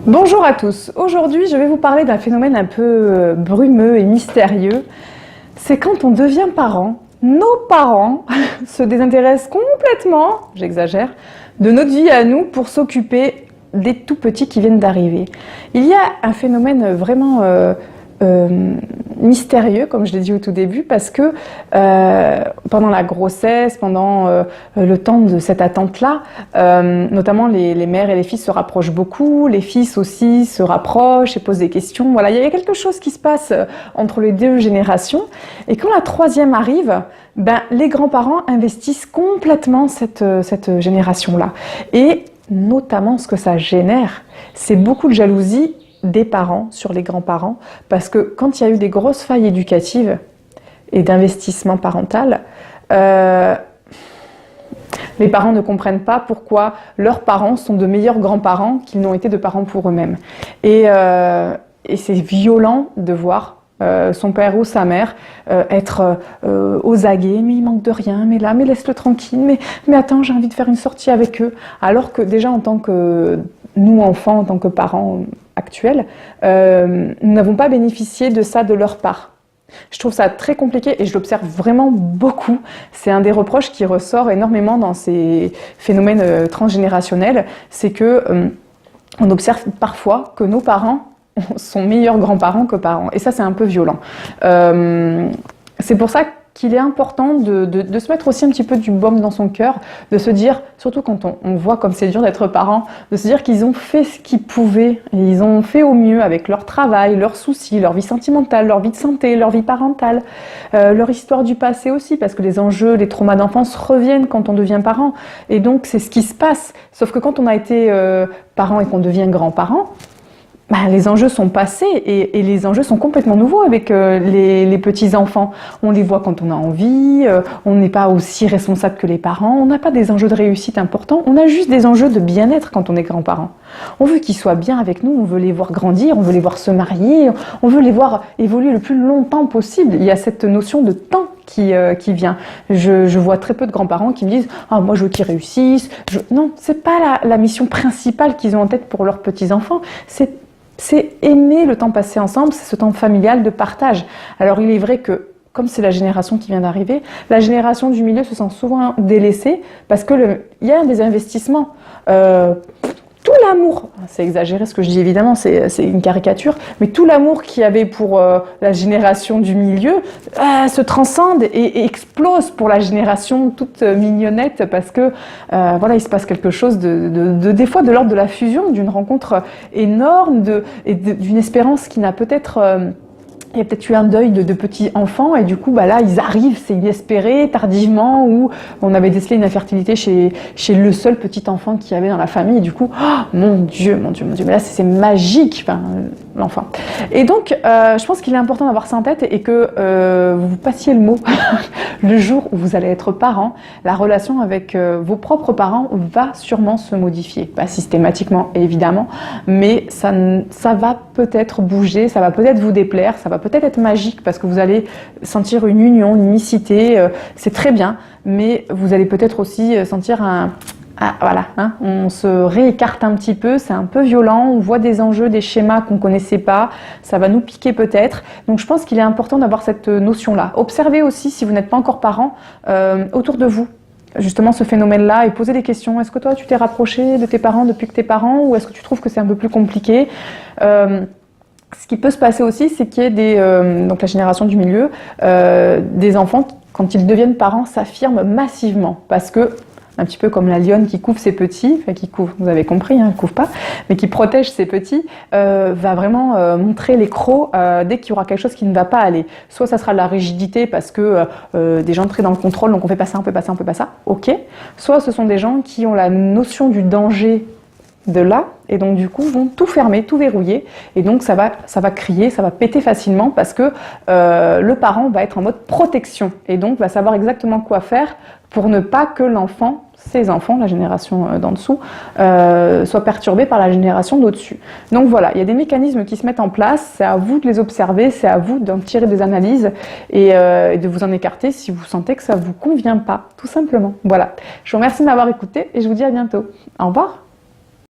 Bonjour à tous, aujourd'hui je vais vous parler d'un phénomène un peu brumeux et mystérieux. C'est quand on devient parent, nos parents se désintéressent complètement, j'exagère, de notre vie à nous pour s'occuper des tout petits qui viennent d'arriver. Il y a un phénomène vraiment mystérieux, comme je l'ai dit au tout début, parce que pendant la grossesse, pendant le temps de cette attente-là, notamment les mères et les fils se rapprochent beaucoup, les fils aussi se rapprochent et posent des questions. Voilà, il y a quelque chose qui se passe entre les deux générations. Et quand la troisième arrive, ben, les grands-parents investissent complètement cette génération-là. Et notamment, ce que ça génère, c'est beaucoup de jalousie des parents sur les grands-parents, parce que quand il y a eu des grosses failles éducatives et d'investissement parental, les parents ne comprennent pas pourquoi leurs parents sont de meilleurs grands-parents qu'ils n'ont été de parents pour eux-mêmes. Et c'est violent de voir son père ou sa mère être aux aguets, mais il manque de rien, mais là, mais laisse-le tranquille, mais attends, j'ai envie de faire une sortie avec eux. Alors que déjà en tant que nous, enfants, en tant que parents actuels, nous n'avons pas bénéficié de ça de leur part. Je trouve ça très compliqué et je l'observe vraiment beaucoup. C'est un des reproches qui ressort énormément dans ces phénomènes transgénérationnels, c'est que on observe parfois que nos parents sont meilleurs grands-parents que parents. Et ça, c'est un peu violent. C'est pour ça qu'il est important de se mettre aussi un petit peu du baume dans son cœur, de se dire, surtout quand on voit comme c'est dur d'être parent, de se dire qu'ils ont fait ce qu'ils pouvaient, et ils ont fait au mieux avec leur travail, leurs soucis, leur vie sentimentale, leur vie de santé, leur vie parentale, leur histoire du passé aussi, parce que les enjeux, les traumas d'enfance reviennent quand on devient parent, et donc c'est ce qui se passe. Sauf que quand on a été parent et qu'on devient grand-parent, bah, les enjeux sont passés et les enjeux sont complètement nouveaux avec les petits-enfants. On les voit quand on a envie, on n'est pas aussi responsable que les parents, on n'a pas des enjeux de réussite importants, on a juste des enjeux de bien-être quand on est grand-parent. On veut qu'ils soient bien avec nous, on veut les voir grandir, on veut les voir se marier, on veut les voir évoluer le plus longtemps possible. Il y a cette notion de temps qui vient. Je vois très peu de grands-parents qui me disent « Ah, moi je veux qu'ils réussissent ». Non, c'est pas la mission principale qu'ils ont en tête pour leurs petits-enfants, c'est aimer le temps passé ensemble, c'est ce temps familial de partage. Alors il est vrai que, comme c'est la génération qui vient d'arriver, la génération du milieu se sent souvent délaissée parce que il y a des investissements. Tout l'amour, c'est exagéré ce que je dis évidemment, c'est une caricature, mais tout l'amour qu'il y avait pour la génération du milieu se transcende et explose pour la génération toute mignonnette parce que voilà, il se passe quelque chose des fois de l'ordre de la fusion, d'une rencontre énorme, d'une espérance qui n'a peut-être... il y a peut-être eu un deuil de petits enfants et du coup bah là ils arrivent, c'est inespéré, tardivement, ou on avait décelé une infertilité chez le seul petit enfant qu'il y avait dans la famille et du coup, oh, mon Dieu, mais là c'est magique, enfin, l'enfant. Et donc je pense qu'il est important d'avoir ça en tête et que vous passiez le mot le jour où vous allez être parent, la relation avec vos propres parents va sûrement se modifier, pas systématiquement évidemment, mais ça va peut-être bouger, ça va peut-être vous déplaire, ça va peut-être être magique parce que vous allez sentir une union, une unicité, c'est très bien, mais vous allez peut-être aussi sentir voilà, hein, on se réécarte un petit peu, c'est un peu violent, on voit des enjeux, des schémas qu'on ne connaissait pas, ça va nous piquer peut-être. Donc je pense qu'il est important d'avoir cette notion-là. Observez aussi, si vous n'êtes pas encore parent, autour de vous, justement ce phénomène-là, et posez des questions. Est-ce que toi tu t'es rapproché de tes parents depuis que t'es parent, ou est-ce que tu trouves que c'est un peu plus compliqué? Ce qui peut se passer aussi, c'est qu'il y ait donc la génération du milieu, des enfants qui, quand ils deviennent parents, s'affirment massivement parce que, un petit peu comme la lionne qui couvre ses petits, enfin qui couvre, vous avez compris, hein, couvre pas, mais qui protège ses petits, va vraiment montrer les crocs dès qu'il y aura quelque chose qui ne va pas aller. Soit ça sera de la rigidité parce que des gens très dans le contrôle, donc on fait pas ça, on peut pas ça, on peut pas ça, ok. Soit ce sont des gens qui ont la notion du danger de là, et donc du coup vont tout fermer, tout verrouiller, et donc ça va crier, ça va péter facilement parce que le parent va être en mode protection, et donc va savoir exactement quoi faire pour ne pas que l'enfant, ses enfants, la génération d'en dessous, soient perturbés par la génération d'au-dessus. Donc voilà, il y a des mécanismes qui se mettent en place, c'est à vous de les observer, c'est à vous d'en tirer des analyses et de vous en écarter si vous sentez que ça ne vous convient pas, tout simplement. Voilà, je vous remercie de m'avoir écouté et je vous dis à bientôt. Au revoir.